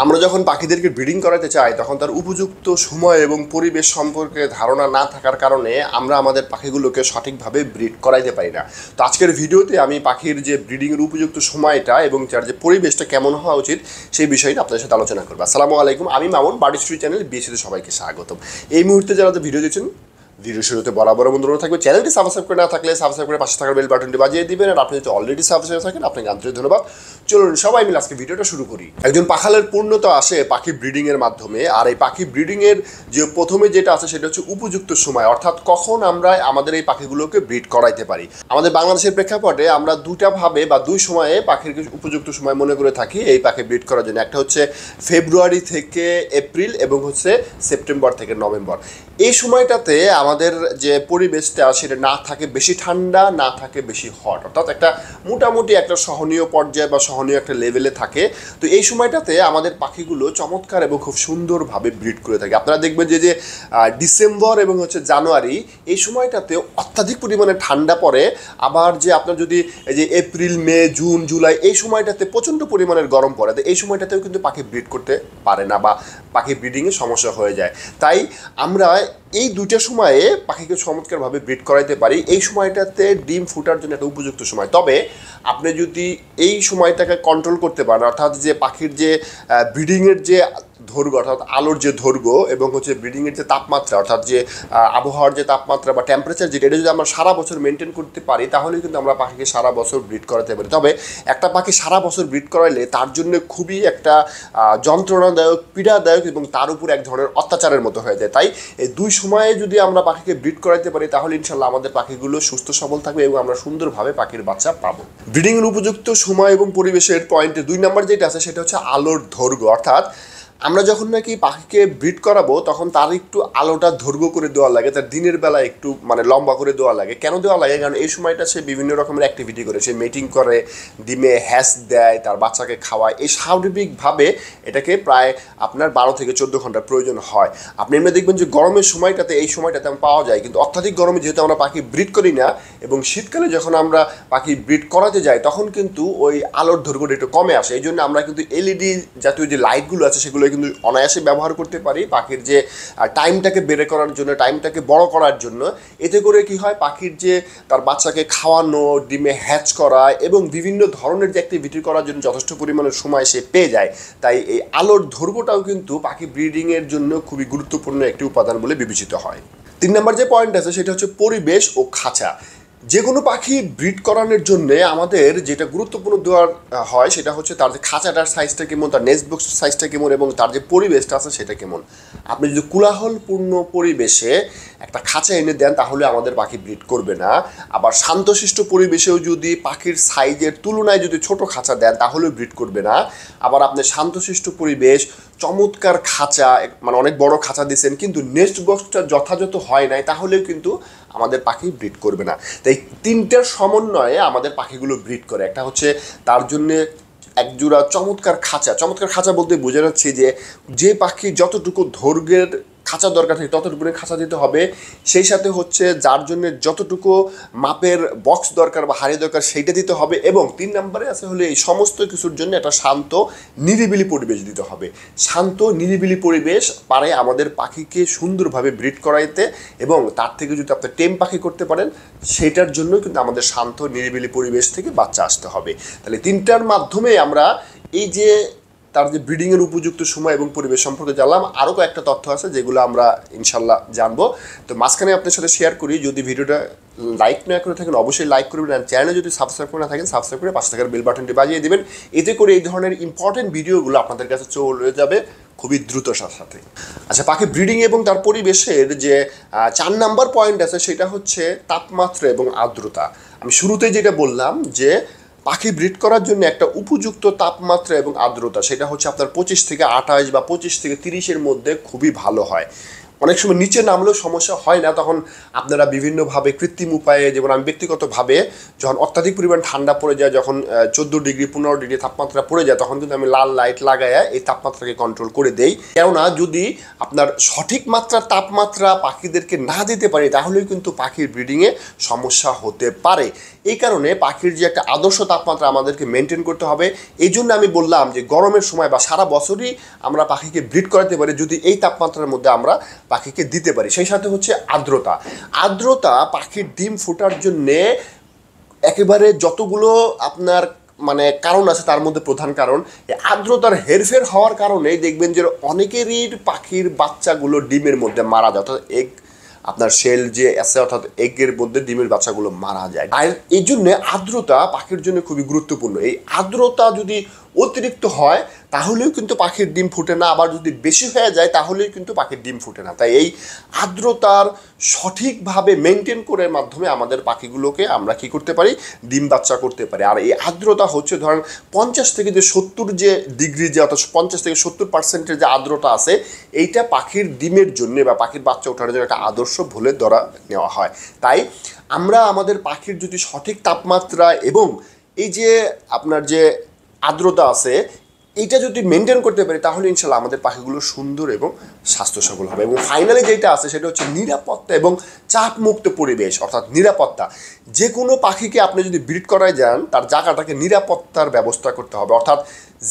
আমরা যখন পাখিদেরকে ব্রিডিং করাতে চাই তখন তার উপযুক্ত সময় এবং পরিবেশ সম্পর্কে ধারণা না থাকার কারণে আমরা আমাদের পাখিগুলোকে সঠিকভাবে ব্রিড করাইতে পারি না। তো আজকের ভিডিওতে আমি পাখির যে ব্রিডিংয়ের উপযুক্ত সময়টা এবং তার যে পরিবেশটা কেমন হওয়া উচিত সেই বিষয়টা আপনাদের সাথে আলোচনা করবো। আসসালামু আলাইকুম, আমি মামুন, বার্ড স্টুডিও চ্যানেল বিএসিতে সবাইকে স্বাগতম। এই মুহূর্তে যারা ভিডিও দিচ্ছেন, ভিডিও শুরুতে বরাবর অনুরোধ থাকবে চ্যানেলটি সাবস্ক্রাইব করে না থাকলে সাবস্ক্রাইব করে পাশে থাকার বেল বাটনটি বাজিয়ে দিবেন। আর আপনি যদি অলরেডি সাবস্ক্রাইব থাকেন আপনাকে আন্তরিক ধন্যবাদ। চলুন সবাই মিলে আজকে ভিডিওটা শুরু করি। একজন পাখালের পূর্ণতা আসে পাখি ব্রিডিংয়ের মাধ্যমে। আর এই পাখি ব্রিডিংয়ের যে প্রথমে যেটা আছে সেটা হচ্ছে উপযুক্ত সময়, অর্থাৎ কখন আমরা আমাদের এই পাখিগুলোকে ব্রিড করাইতে পারি। আমাদের বাংলাদেশের প্রেক্ষাপটে আমরা দুটা ভাবে বা দুই সময়ে পাখির উপযুক্ত সময় মনে করে থাকি এই পাখি ব্রিড করার জন্য। একটা হচ্ছে ফেব্রুয়ারি থেকে এপ্রিল এবং হচ্ছে সেপ্টেম্বর থেকে নভেম্বর। এই সময়টাতে আমাদের যে পরিবেশটা সেটা না থাকে বেশি ঠান্ডা, না থাকে বেশি হট, অর্থাৎ একটা মোটামুটি একটা সহনীয় পর্যায়ে বা সহনীয় একটা লেভেলে থাকে। তো এই সময়টাতে আমাদের পাখিগুলো চমৎকার এবং খুব সুন্দরভাবে ব্রিড করে থাকে। আপনারা দেখবেন যে ডিসেম্বর এবং হচ্ছে জানুয়ারি এই সময়টাতে অত্যাধিক পরিমাণে ঠান্ডা পড়ে। আবার যে আপনার যদি এই যে এপ্রিল, মে, জুন, জুলাই এই সময়টাতে প্রচণ্ড পরিমাণের গরম পড়ে, তো এই সময়টাতেও কিন্তু পাখি ব্রিড করতে পারে না বা পাখি ব্রিডিংয়ে সমস্যা হয়ে যায়। তাই আমরা এই দুইটা সময়ে পাখিকে চমৎকারভাবে ব্রিড করাইতে পারি। এই সময়টাতে ডিম ফুটার জন্য একটা উপযুক্ত সময়। তবে আপনি যদি এই সময়টাকে কন্ট্রোল করতে পারেন, অর্থাৎ যে পাখির যে ব্রিডিংয়ের যে দৈর্ঘ্য, অর্থাৎ আলোর যে দৈর্ঘ্য এবং হচ্ছে ব্রিডিংয়ের যে তাপমাত্রা, অর্থাৎ যে আবহাওয়ার যে তাপমাত্রা বা টেম্পারেচার যেটা, এটা যদি আমরা সারা বছর মেনটেন করতে পারি তাহলে কিন্তু আমরা পাখিকে সারা বছর ব্রিড করাতে পারি। তবে একটা পাখি সারা বছর ব্রিড করাইলে তার জন্য খুবই একটা যন্ত্রণাদায়ক, পীড়াদায়ক এবং তার উপর এক ধরনের অত্যাচারের মতো হয়ে যায়। তাই এই দুই সময়ে যদি আমরা পাখিকে ব্রিড করাতে পারি তাহলে ইনশাল্লাহ আমাদের পাখিগুলো সুস্থ সবল থাকবে এবং আমরা সুন্দরভাবে পাখির বাচ্চা পাবো। ব্রিডিংয়ের উপযুক্ত সময় এবং পরিবেশের পয়েন্টে 2 নম্বর যেটা আছে সেটা হচ্ছে আলোর দৈর্ঘ্য। অর্থাৎ আমরা যখন নাকি পাখিকে ব্রিড করাবো তখন তার একটু আলোটা দৈর্ঘ্য করে দেওয়া লাগে, তার দিনের বেলা একটু লম্বা করে দেওয়া লাগে। কেন দেওয়া লাগে? কারণ এই সময়টা সে বিভিন্ন রকমের অ্যাক্টিভিটি করে, সে মিটিং করে, ডিমে হ্যাচ দেয়, তার বাচ্চাকে খাওয়ায়। এই স্বাভাবিকভাবে এটাকে প্রায় আপনার 12 থেকে 14 ঘন্টা প্রয়োজন হয়। আপনি এমনি দেখবেন যে গরমের সময়টাতে এই সময়টাতে পাওয়া যায়, কিন্তু অত্যাধিক গরমে যেহেতু আমরা পাখি ব্রিড করি না এবং শীতকালে যখন আমরা পাখি ব্রিড করাতে যাই তখন কিন্তু ওই আলোর দৈর্ঘ্যটা একটু কমে আসে। এই জন্য আমরা কিন্তু এলইডি জাতীয় যে লাইটগুলো আছে সেগুলো কিন্তু অনায়াসে ব্যবহার করতে পারি পাখির যে টাইমটাকে বেড়ে করার জন্য, টাইমটাকে বড় করার জন্য। এতে করে কি হয়, পাখির যে তার বাচ্চাকে খাওয়ানো, ডিমে হ্যাচ করা এবং বিভিন্ন ধরনের যে অ্যাক্টিভিটি করার জন্য যথেষ্ট পরিমাণের সময় সে পেয়ে যায়। তাই এই আলোর দৈর্ঘ্যটাও কিন্তু পাখি ব্রিডিংয়ের জন্য খুবই গুরুত্বপূর্ণ একটি উপাদান বলে বিবেচিত হয়। 3 নম্বর যে পয়েন্ট আছে সেটা হচ্ছে পরিবেশ ও খাঁচা। যে কোনো পাখি ব্রিড করানোর জন্য আমাদের যেটা গুরুত্বপূর্ণ দেওয়ার হয় সেটা হচ্ছে তার যে খাঁচাটার সাইজটা কেমন, তার নেস্ট বক্সের সাইজটা কেমন এবং তার যে পরিবেশটা আছে সেটা কেমন। আপনি যদি কোলাহলপূর্ণ পরিবেশে একটা খাঁচা এনে দেন তাহলে আমাদের পাখি ব্রিড করবে না। আবার শান্তশিষ্ট পরিবেশেও যদি পাখির সাইজের তুলনায় যদি ছোট খাঁচা দেন তাহলেও ব্রিড করবে না। আবার আপনি শান্তশিষ্ট পরিবেশ, চমৎকার খাঁচা, অনেক বড় খাঁচা দিয়েছেন কিন্তু নেস্ট বক্সটা যথাযথ হয় নাই তাহলেও কিন্তু আমাদের পাখি ব্রিড করবে না। তাই 3টার সমন্বয়ে আমাদের পাখিগুলো ব্রিড করে। একটা হচ্ছে তার জন্যে একজোড়া চমৎকার খাঁচা। চমৎকার খাঁচা বলতে বোঝা যাচ্ছে যে পাখি যতটুকু দৈর্ঘ্যের খাঁচা দরকার থাকে ততটুকু খাঁচা দিতে হবে। সেই সাথে হচ্ছে যার জন্য যতটুকু মাপের বক্স দরকার বা হাড়ি দরকার সেইটা দিতে হবে। এবং 3 নম্বরে আছে হলে এই সমস্ত কিছুর জন্য একটা শান্ত নিরিবিলি পরিবেশ দিতে হবে। শান্ত নিরিবিলি পরিবেশ পারে আমাদের পাখিকে সুন্দরভাবে ব্রিড করাইতে, এবং তার থেকে যদি আপনি টেম পাখি করতে পারেন সেটার জন্য কিন্তু আমাদের শান্ত নিরিবিলি পরিবেশ থেকে বাচ্চা আসতে হবে। তাহলে 3টার মাধ্যমে আমরা এই যে তার যে ব্রিডিংয়ের উপযুক্ত সময় এবং পরিবেশ সম্পর্কে জানলাম। আরও কয়েকটা তথ্য আছে যেগুলো আমরা ইনশাল্লাহ জানবো। তো মাঝখানে আপনার সাথে শেয়ার করি, যদি ভিডিওটা লাইক না করে থাকেন অবশ্যই লাইক করবেন, আর চ্যানেলে যদি সাবস্ক্রাইব করে না থাকেন সাবস্ক্রাইব করে পাশে থাকার বেল বাটনটি বাজিয়ে দেবেন। এতে করে এই ধরনের ইম্পর্টেন্ট ভিডিওগুলো আপনাদের কাছে চলে যাবে খুবই দ্রুততার সাথে। আচ্ছা, পাখি ব্রিডিং এবং তার পরিবেশের যে 4 নম্বর পয়েন্ট আছে সেটা হচ্ছে তাপমাত্রা এবং আর্দ্রতা। আমি শুরুতেই যেটা বললাম যে পাখি ব্রিড করার জন্য একটা উপযুক্ত তাপমাত্রা এবং আর্দ্রতা সেটা হচ্ছে আপনার 25 থেকে 28 বা 25 থেকে 30-এর মধ্যে খুবই ভালো হয়। অনেক সময় নিচে নামলেও সমস্যা হয় না, তখন আপনারা বিভিন্নভাবে কৃত্রিম উপায়ে, যেমন আমি ব্যক্তিগতভাবে যখন অত্যাধিক পরিমাণ ঠান্ডা পড়ে যায়, যখন 14 ডিগ্রি 15 ডিগ্রি তাপমাত্রা পড়ে যায় তখন কিন্তু আমি লাল লাইট লাগাইয়া এই তাপমাত্রাকে কন্ট্রোল করে দেই। কেননা যদি আপনার সঠিক মাত্রার তাপমাত্রা পাখিদেরকে না দিতে পারি তাহলেও কিন্তু পাখির ব্রিডিংয়ে সমস্যা হতে পারে। এই কারণে পাখির যে একটা আদর্শ তাপমাত্রা আমাদেরকে মেনটেন করতে হবে। এই জন্য আমি বললাম যে গরমের সময় বা সারা বছরই আমরা পাখিকে ব্রিড করাতে পারি যদি এই তাপমাত্রার মধ্যে আমরা পাখিকে দিতে পারি। সেই সাথে হচ্ছে আর্দ্রতা। আর্দ্রতা পাখির ডিম ফোটার জন্যে একেবারে যতগুলো আপনার মানে কারণ আছে তার মধ্যে প্রধান কারণ এই আর্দ্রতার হেরফের হওয়ার কারণেই দেখবেন যে অনেকেরই পাখির বাচ্চাগুলো ডিমের মধ্যে মারা যায়, অর্থাৎ এগ আপনার শেল যে আছে অর্থাৎ এগের মধ্যে ডিমের বাচ্চাগুলো মারা যায়। আর এই জন্যে আর্দ্রতা পাখির জন্য খুবই গুরুত্বপূর্ণ। এই আর্দ্রতা যদি অতিরিক্ত হয় তাহলেও কিন্তু পাখির ডিম ফুটে না, আবার যদি বেশি হয়ে যায় তাহলেও কিন্তু পাখির ডিম ফুটে না। তাই এই আর্দ্রতার সঠিকভাবে মেনটেন করার মাধ্যমে আমাদের পাখিগুলোকে আমরা কি করতে পারি, ডিম বাচ্চা করতে পারি। আর এই আর্দ্রতা হচ্ছে ধরেন 50 থেকে যে 70 যে ডিগ্রি যে অর্থাৎ 50 থেকে 70% যে আর্দ্রতা আছে এইটা পাখির ডিমের জন্য বা পাখির বাচ্চা ওঠার জন্য একটা আদর্শ বলে ধরা নেওয়া হয়। তাই আমরা আমাদের পাখির যদি সঠিক তাপমাত্রা এবং এই যে আপনার যে আর্দ্রতা আছে এইটা যদি মেনটেন করতে পারি তাহলে ইনশাল্লাহ আমাদের পাখিগুলো সুন্দর এবং স্বাস্থ্য সবল হবে। এবং ফাইনালি যেটা আছে সেটা হচ্ছে নিরাপত্তা এবং চাপমুক্ত পরিবেশ, অর্থাৎ নিরাপত্তা। যে কোনো পাখিকে আপনি যদি ব্রিড করায় যান তার জায়গাটাকে নিরাপত্তার ব্যবস্থা করতে হবে, অর্থাৎ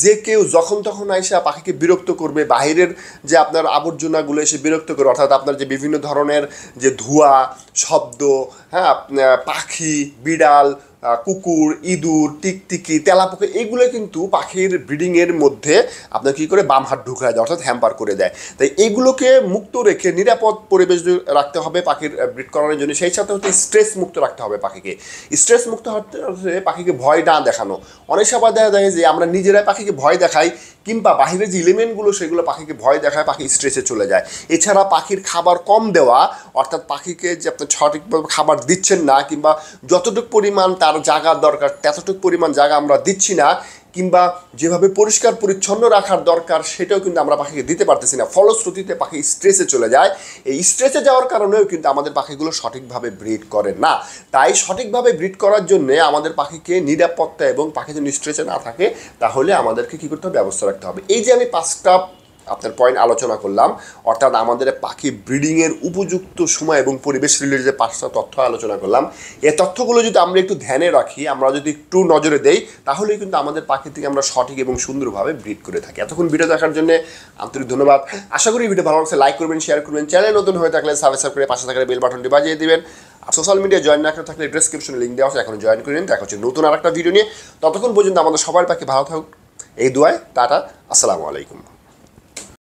যে কেউ যখন তখন আইসা পাখিকে বিরক্ত করবে, বাহিরের যে আপনার আবর্জনাগুলো এসে বিরক্ত করবে, অর্থাৎ আপনার যে বিভিন্ন ধরনের যে ধোঁয়া, শব্দ, হ্যাঁ, পাখি, বিড়াল, কুকুর, ইঁদুর, টিকটিকি, তেলাপোকা, এগুলো কিন্তু পাখির ব্রিডিংয়ের মধ্যে আপনার কী করে বাম হাত ঢুকায় দেয়, অর্থাৎ হ্যাম্পার করে দেয়। তাই এগুলোকে মুক্ত রেখে নিরাপদ পরিবেশ রাখতে হবে পাখির ব্রিড করানোর জন্য। সেই সাথে হচ্ছে স্ট্রেস মুক্ত রাখতে হবে পাখিকে। স্ট্রেস মুক্ত হতে পাখিকে ভয় না দেখানো। অনেক সময় দেখা যায় যে আমরা নিজেরাই পাখিকে ভয় দেখাই কিংবা বাহিরের যে এলিমেন্টগুলো সেগুলো পাখিকে ভয় দেখায়, পাখি স্ট্রেসে চলে যায়। এছাড়া পাখির খাবার কম দেওয়া, অর্থাৎ পাখিকে যে আপনি সঠিকভাবে খাবার দিচ্ছেন না কিংবা যতটুকু পরিমাণ তার জায়গা দরকার ততটুকু পরিমাণ জায়গা আমরা দিচ্ছি না, কিংবা যেভাবে পরিষ্কার পরিচ্ছন্ন রাখার দরকার সেটাও কিন্তু আমরা পাখিকে দিতে পারতেছি না, ফলশ্রুতিতে পাখি স্ট্রেসে চলে যায়। এই স্ট্রেসে যাওয়ার কারণেও কিন্তু আমাদের পাখিগুলো সঠিকভাবে ব্রিড করে না। তাই সঠিকভাবে ব্রিড করার জন্য আমাদের পাখিকে নিরাপত্তা এবং পাখি যদি স্ট্রেসে না থাকে তাহলে আমাদেরকে কী করতে হবে, ব্যবস্থা রাখতে হবে। এই যে আমি 5টা আপনার পয়েন্ট আলোচনা করলাম, অর্থাৎ আমাদের পাখি ব্রিডিংয়ের উপযুক্ত সময় এবং পরিবেশ রিলেটেড যে 5টা তথ্য আলোচনা করলাম, এই তথ্যগুলো যদি আমরা একটু ধ্যানে রাখি, আমরা যদি একটু নজরে দেই তাহলেই কিন্তু আমাদের পাখি থেকে আমরা সঠিক এবং সুন্দরভাবে ব্রিড করে থাকি। এতক্ষণ ভিডিও দেখার জন্য আন্তরিক ধন্যবাদ। আশা করি ভিডিও ভালো লাগছে, লাইক করবেন, শেয়ার করবেন, চ্যানেল নতুন হয়ে থাকলে সাবস্ক্রাইব করে পাশে থাকলে বেল বাটনটি বাজিয়ে দিবেন। আর সোশ্যাল মিডিয়ায় জয়েন না করে থাকলে ডেসক্রিপশনে লিঙ্ক দেওয়া আছে, এখন জয়েন করে নিন। দেখা হচ্ছে নতুন আর একটা ভিডিও নিয়ে। ততক্ষণ পর্যন্ত আমাদের সবার পাখি ভালো থাকুক এই দোয়ায়। টাটা, আসসালামু আলাইকুম।